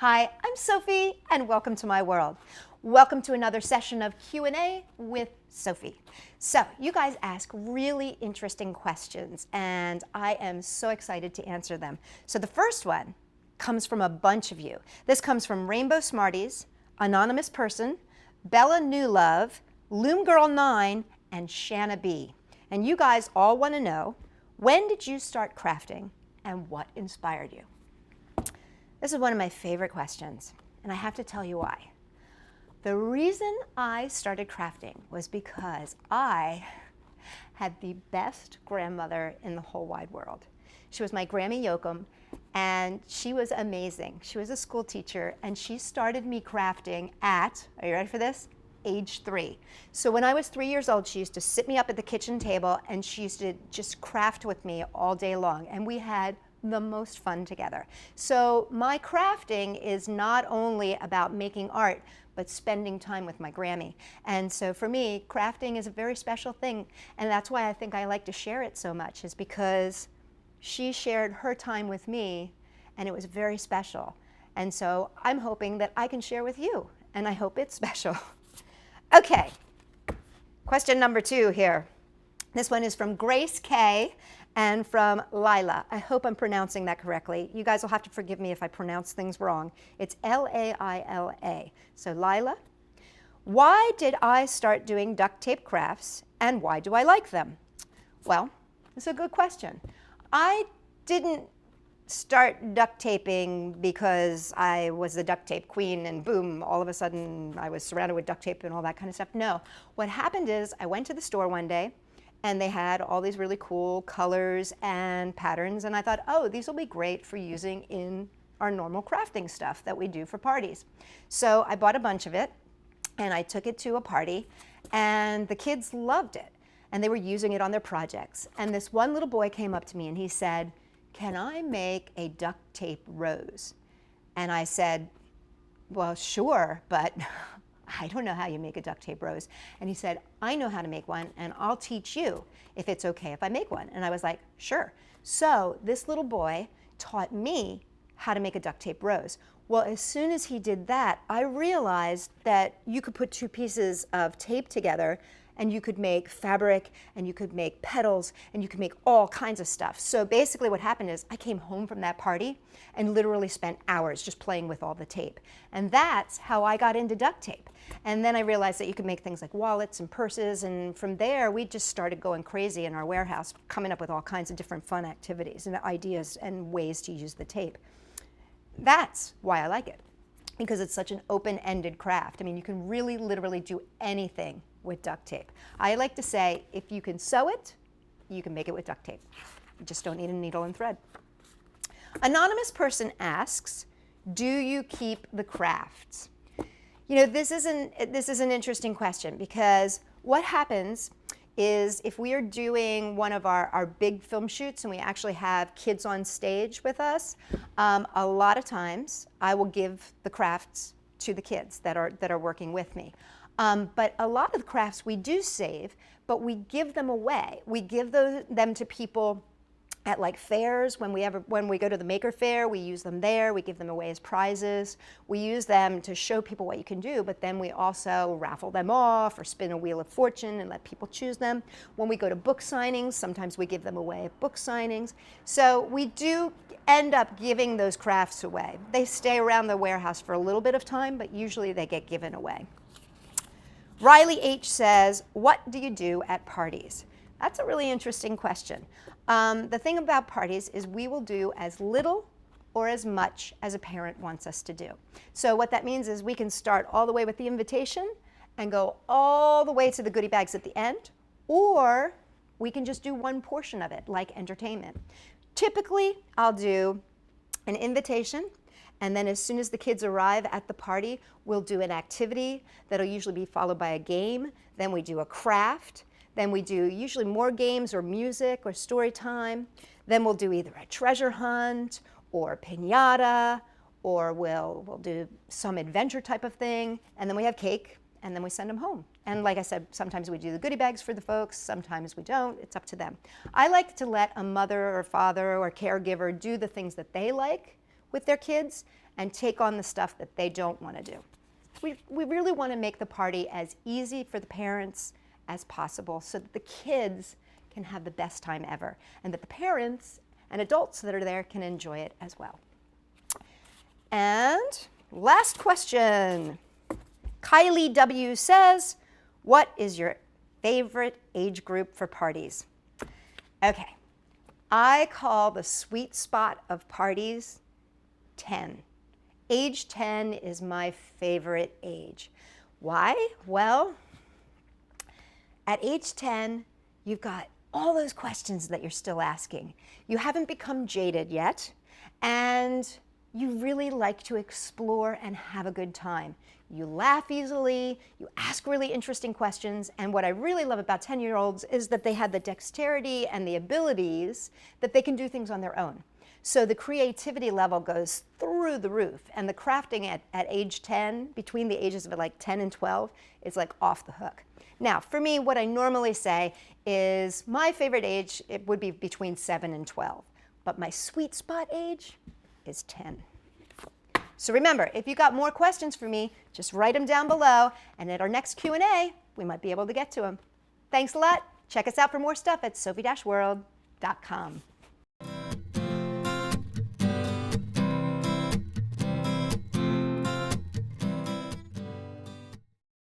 Hi, I'm Sophie, and welcome to my world. Welcome to another session of Q&A with Sophie. So, you guys ask really interesting questions, and I am so excited to answer them. So the first one comes from a bunch of you. This comes from Rainbow Smarties, Anonymous Person, Bella Newlove, Loom Girl 9, and Shanna B. And you guys all want to know, when did you start crafting, and what inspired you? This is one of my favorite questions, and I have to tell you why. The reason I started crafting was because I had the best grandmother in the whole wide world. She was my Grammy Yoakum, and she was amazing. She was a school teacher, and she started me crafting at, are you ready for this? Age 3. So when I was 3 years old, she used to sit me up at the kitchen table, and she used to just craft with me all day long, and we had the most fun together. So my crafting is not only about making art, but spending time with my Grammy. And so for me, crafting is a very special thing, and that's why I think I like to share it so much, is because she shared her time with me, and it was very special. And so I'm hoping that I can share with you, and I hope it's special. Okay, question number 2 here. This one is from Grace K. and from Lila. I hope I'm pronouncing that correctly. You guys will have to forgive me if I pronounce things wrong. It's L-A-I-L-A. So Lila, why did I start doing duct tape crafts, and why do I like them? Well, it's a good question. I didn't start duct taping because I was the duct tape queen and boom, all of a sudden I was surrounded with duct tape and all that kind of stuff. No, what happened is I went to the store one day, and they had all these really cool colors and patterns, and I thought, oh, these will be great for using in our normal crafting stuff that we do for parties. So I bought a bunch of it, and I took it to a party, and the kids loved it, and they were using it on their projects. And this one little boy came up to me, and he said, can I make a duct tape rose? And I said, well, sure, but I don't know how you make a duct tape rose. And he said, I know how to make one, and I'll teach you if it's okay if I make one. And I was like, sure. So this little boy taught me how to make a duct tape rose. Well, as soon as he did that, I realized that you could put 2 pieces of tape together, and you could make fabric, and you could make petals, and you could make all kinds of stuff. So basically what happened is I came home from that party and literally spent hours just playing with all the tape. And that's how I got into duct tape. And then I realized that you could make things like wallets and purses, and from there we just started going crazy in our warehouse, coming up with all kinds of different fun activities and ideas and ways to use the tape. That's why I like it, because it's such an open-ended craft. I mean, you can really literally do anything with duct tape. I like to say, if you can sew it, you can make it with duct tape. You just don't need a needle and thread. Anonymous Person asks, do you keep the crafts? You know, this is an interesting question, because what happens is if we are doing one of our big film shoots and we actually have kids on stage with us, a lot of times I will give the crafts to the kids that are working with me. But a lot of the crafts we do save, but we give them away. We give them to people at like fairs. When we go to the Maker Fair, we use them there. We give them away as prizes. We use them to show people what you can do, but then we also raffle them off or spin a wheel of fortune and let people choose them. When we go to book signings, sometimes we give them away at book signings. So we do end up giving those crafts away. They stay around the warehouse for a little bit of time, but usually they get given away. Riley H. says, what do you do at parties? That's a really interesting question. The thing about parties is we will do as little or as much as a parent wants us to do. So what that means is we can start all the way with the invitation and go all the way to the goodie bags at the end, or we can just do one portion of it, like entertainment. Typically, I'll do an invitation, and then as soon as the kids arrive at the party, we'll do an activity that'll usually be followed by a game. Then we do a craft. Then we do usually more games or music or story time. Then we'll do either a treasure hunt or piñata, or we'll do some adventure type of thing. And then we have cake, and then we send them home. And like I said, sometimes we do the goodie bags for the folks, sometimes we don't. It's up to them. I like to let a mother or father or caregiver do the things that they like with their kids and take on the stuff that they don't want to do. We really want to make the party as easy for the parents as possible so that the kids can have the best time ever and that the parents and adults that are there can enjoy it as well. And last question. Kylie W. says, what is your favorite age group for parties? Okay, I call the sweet spot of parties 10. Age 10 is my favorite age. Why? Well, at age 10, you've got all those questions that you're still asking. You haven't become jaded yet, and you really like to explore and have a good time. You laugh easily, you ask really interesting questions, and what I really love about 10-year-olds is that they have the dexterity and the abilities that they can do things on their own. So the creativity level goes through the roof, and the crafting at age 10, between the ages of like 10 and 12, is like off the hook. Now, for me, what I normally say is my favorite age, it would be between 7 and 12, but my sweet spot age is 10. So remember, if you got more questions for me, just write them down below, and at our next Q&A, we might be able to get to them. Thanks a lot. Check us out for more stuff at Sophie-World.com.